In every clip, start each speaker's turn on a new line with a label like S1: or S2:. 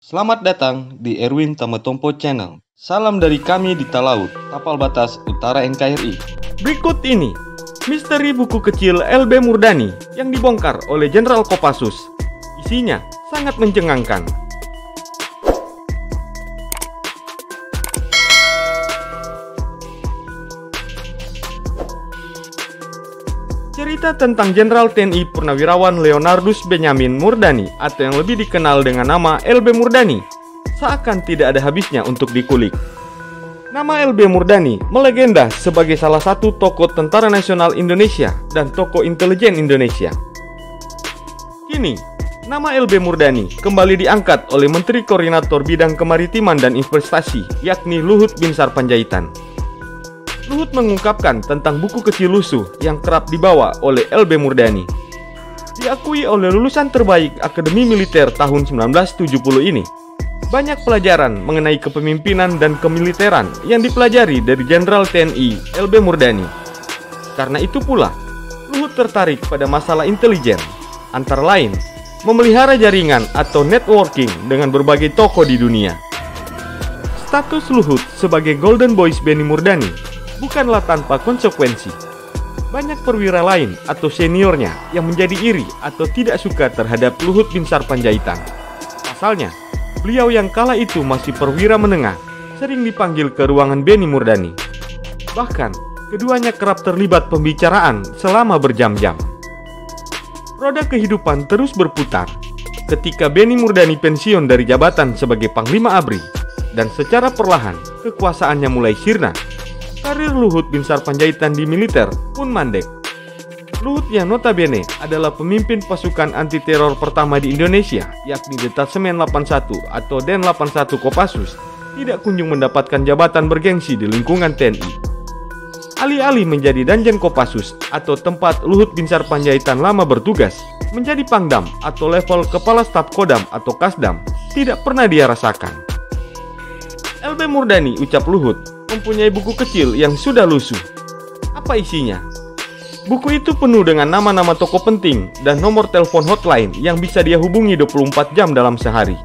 S1: Selamat datang di Erwin Tametompo Channel. Salam dari kami di Talaut, Tapal Batas Utara NKRI.
S2: Berikut ini misteri buku kecil LB Murdani yang dibongkar oleh Jenderal Kopassus. Isinya sangat mencengangkan. Cerita tentang Jenderal TNI Purnawirawan Leonardus Benyamin Murdani atau yang lebih dikenal dengan nama LB Murdani seakan tidak ada habisnya untuk dikulik. Nama LB Murdani melegenda sebagai salah satu tokoh tentara nasional Indonesia dan tokoh intelijen Indonesia. Kini, nama LB Murdani kembali diangkat oleh Menteri Koordinator Bidang Kemaritiman dan Investasi, yakni Luhut Binsar Panjaitan. Luhut mengungkapkan tentang buku kecil lusuh yang kerap dibawa oleh LB Murdani. Diakui oleh lulusan terbaik Akademi Militer tahun 1970 ini, banyak pelajaran mengenai kepemimpinan dan kemiliteran yang dipelajari dari Jenderal TNI LB Murdani. Karena itu pula, Luhut tertarik pada masalah intelijen, antara lain memelihara jaringan atau networking dengan berbagai tokoh di dunia. Status Luhut sebagai Golden Boys Benny Murdani bukanlah tanpa konsekuensi. Banyak perwira lain atau seniornya yang menjadi iri atau tidak suka terhadap Luhut Binsar Panjaitan. Pasalnya, beliau yang kala itu masih perwira menengah sering dipanggil ke ruangan Benny Murdani. Bahkan, keduanya kerap terlibat pembicaraan selama berjam-jam. Roda kehidupan terus berputar ketika Benny Murdani pensiun dari jabatan sebagai Panglima ABRI dan secara perlahan kekuasaannya mulai sirna. Karir Luhut Binsar Panjaitan di militer pun mandek. Luhut yang notabene adalah pemimpin pasukan anti-teror pertama di Indonesia, yakni Detasemen 81 atau Den 81 Kopassus, tidak kunjung mendapatkan jabatan bergengsi di lingkungan TNI. Alih-alih menjadi Danjen Kopassus atau tempat Luhut Binsar Panjaitan lama bertugas, menjadi Pangdam atau level Kepala Staf Kodam atau Kasdam tidak pernah dia rasakan. LB Murdani, ucap Luhut, mempunyai buku kecil yang sudah lusuh. Apa isinya? Buku itu penuh dengan nama-nama tokoh penting dan nomor telepon hotline yang bisa dia hubungi 24 jam dalam sehari.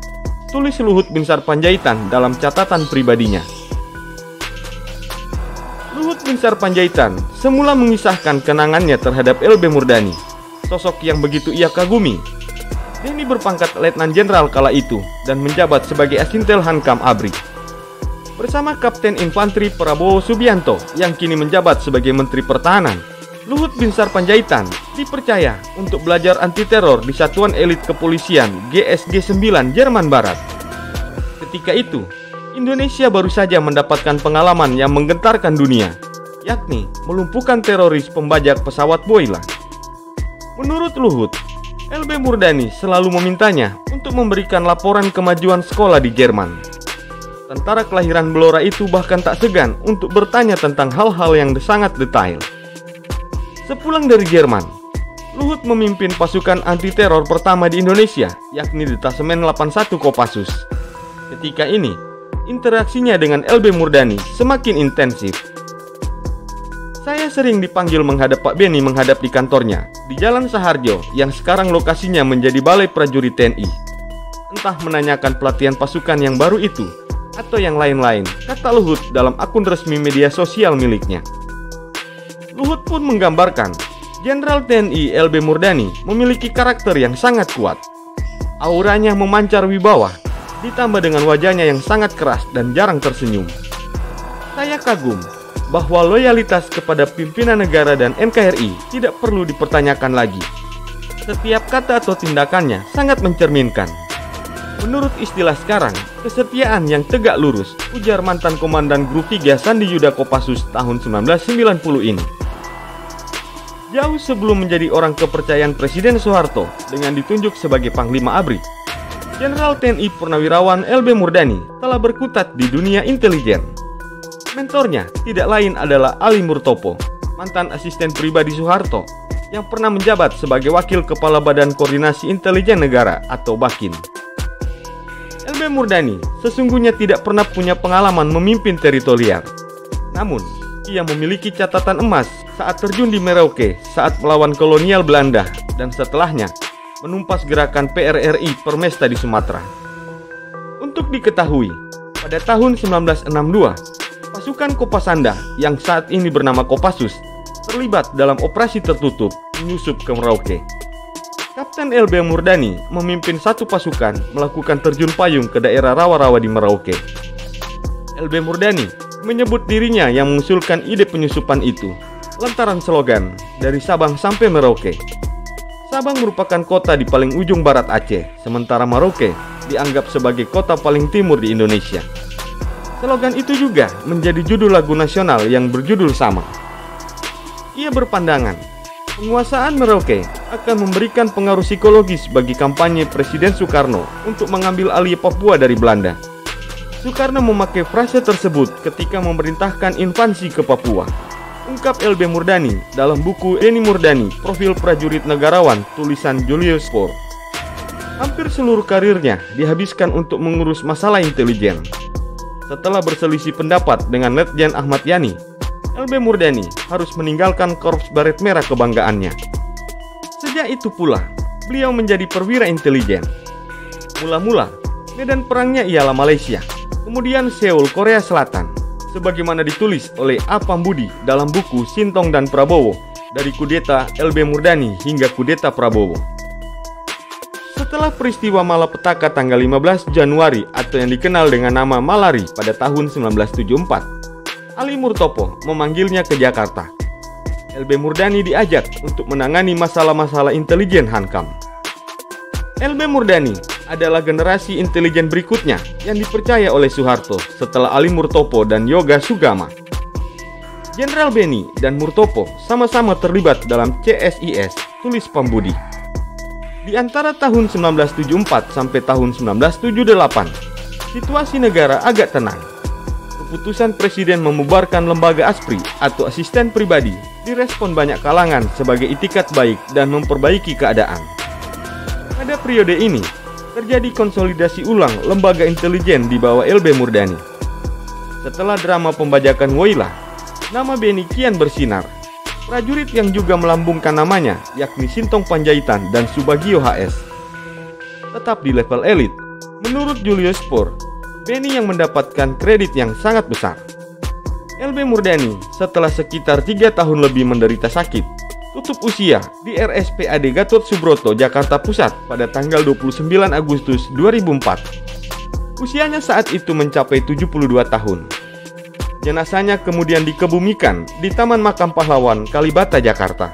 S2: Tulis Luhut Binsar Panjaitan dalam catatan pribadinya. Luhut Binsar Panjaitan semula mengisahkan kenangannya terhadap LB Murdani, sosok yang begitu ia kagumi. Denny berpangkat Letnan Jenderal kala itu dan menjabat sebagai Asintel Hankam ABRI. Bersama Kapten Infanteri Prabowo Subianto yang kini menjabat sebagai Menteri Pertahanan, Luhut Binsar Panjaitan dipercaya untuk belajar anti-teror di Satuan Elit Kepolisian GSG 9 Jerman Barat. Ketika itu, Indonesia baru saja mendapatkan pengalaman yang menggentarkan dunia, yakni melumpuhkan teroris pembajak pesawat Boeing. Menurut Luhut, LB Murdani selalu memintanya untuk memberikan laporan kemajuan sekolah di Jerman. Tentara kelahiran Blora itu bahkan tak segan untuk bertanya tentang hal-hal yang sangat detail. Sepulang dari Jerman, Luhut memimpin pasukan anti-teror pertama di Indonesia, yakni Detasemen 81 Kopassus. Ketika ini, interaksinya dengan LB Murdani semakin intensif. Saya sering dipanggil menghadap Pak Benny menghadap di kantornya, di Jalan Saharjo yang sekarang lokasinya menjadi Balai Prajurit TNI. Entah menanyakan pelatihan pasukan yang baru itu, atau yang lain-lain, kata Luhut dalam akun resmi media sosial miliknya. Luhut pun menggambarkan, Jenderal TNI LB Murdani memiliki karakter yang sangat kuat. Auranya memancar wibawa, ditambah dengan wajahnya yang sangat keras dan jarang tersenyum. Saya kagum bahwa loyalitas kepada pimpinan negara dan NKRI tidak perlu dipertanyakan lagi. Setiap kata atau tindakannya sangat mencerminkan. Menurut istilah sekarang, kesetiaan yang tegak lurus, ujar mantan Komandan Grup 3 Sandi Yuda Kopassus tahun 1990 ini. Jauh sebelum menjadi orang kepercayaan Presiden Soeharto dengan ditunjuk sebagai Panglima ABRI, Jenderal TNI Purnawirawan LB Murdani telah berkutat di dunia intelijen. Mentornya tidak lain adalah Ali Murtopo, mantan asisten pribadi Soeharto, yang pernah menjabat sebagai Wakil Kepala Badan Koordinasi Intelijen Negara atau BAKIN. LB Murdani sesungguhnya tidak pernah punya pengalaman memimpin teritorial. Namun, ia memiliki catatan emas saat terjun di Merauke saat melawan kolonial Belanda dan setelahnya menumpas gerakan PRRI Permesta di Sumatera. Untuk diketahui, pada tahun 1962, pasukan Kopasanda yang saat ini bernama Kopassus terlibat dalam operasi tertutup menyusup ke Merauke. Kapten LB Murdani memimpin satu pasukan melakukan terjun payung ke daerah rawa-rawa di Merauke. LB Murdani menyebut dirinya yang mengusulkan ide penyusupan itu lantaran slogan dari Sabang sampai Merauke. Sabang merupakan kota di paling ujung barat Aceh, sementara Merauke dianggap sebagai kota paling timur di Indonesia. Slogan itu juga menjadi judul lagu nasional yang berjudul sama. Ia berpandangan, penguasaan Merauke akan memberikan pengaruh psikologis bagi kampanye Presiden Soekarno untuk mengambil alih Papua dari Belanda. Soekarno memakai frase tersebut ketika memerintahkan invasi ke Papua. Ungkap LB Murdani dalam buku Denny Murdani, Profil Prajurit Negarawan, tulisan Julius Spohr. Hampir seluruh karirnya dihabiskan untuk mengurus masalah intelijen. Setelah berselisih pendapat dengan Letjen Ahmad Yani, LB Murdani harus meninggalkan Korps Baret Merah kebanggaannya. Sejak itu pula, beliau menjadi perwira intelijen. Mula-mula, medan perangnya ialah Malaysia, kemudian Seoul, Korea Selatan, sebagaimana ditulis oleh A. Pambudi dalam buku Sintong dan Prabowo, dari kudeta LB Murdani hingga kudeta Prabowo. Setelah peristiwa malapetaka tanggal 15 Januari atau yang dikenal dengan nama Malari pada tahun 1974, Ali Murtopo memanggilnya ke Jakarta. LB Murdani diajak untuk menangani masalah-masalah intelijen Hankam. LB Murdani adalah generasi intelijen berikutnya yang dipercaya oleh Soeharto setelah Ali Murtopo dan Yoga Sugama. Jenderal Beni dan Murtopo sama-sama terlibat dalam CSIS, tulis Pambudi. Di antara tahun 1974 sampai tahun 1978, situasi negara agak tenang. Keputusan Presiden membubarkan lembaga ASPRI atau asisten pribadi direspon banyak kalangan sebagai itikat baik dan memperbaiki keadaan. Pada periode ini, terjadi konsolidasi ulang lembaga intelijen di bawah LB Murdani. Setelah drama pembajakan Woylah, nama Beni kian bersinar. Prajurit yang juga melambungkan namanya, yakni Sintong Panjaitan dan Subagio HS. Tetap di level elit, menurut Julius Spohr, Beni yang mendapatkan kredit yang sangat besar. LB Murdani setelah sekitar 3 tahun lebih menderita sakit, tutup usia di RSPAD Gatot Subroto, Jakarta Pusat pada tanggal 29 Agustus 2004. Usianya saat itu mencapai 72 tahun. Jenazahnya kemudian dikebumikan di Taman Makam Pahlawan, Kalibata, Jakarta.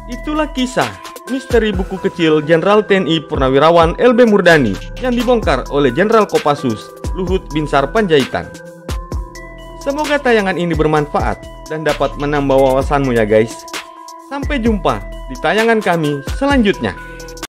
S2: Itulah kisah misteri buku kecil Jenderal TNI Purnawirawan LB Murdani yang dibongkar oleh Jenderal Kopassus Luhut Binsar Panjaitan. Semoga tayangan ini bermanfaat dan dapat menambah wawasanmu ya guys. Sampai jumpa di tayangan kami selanjutnya.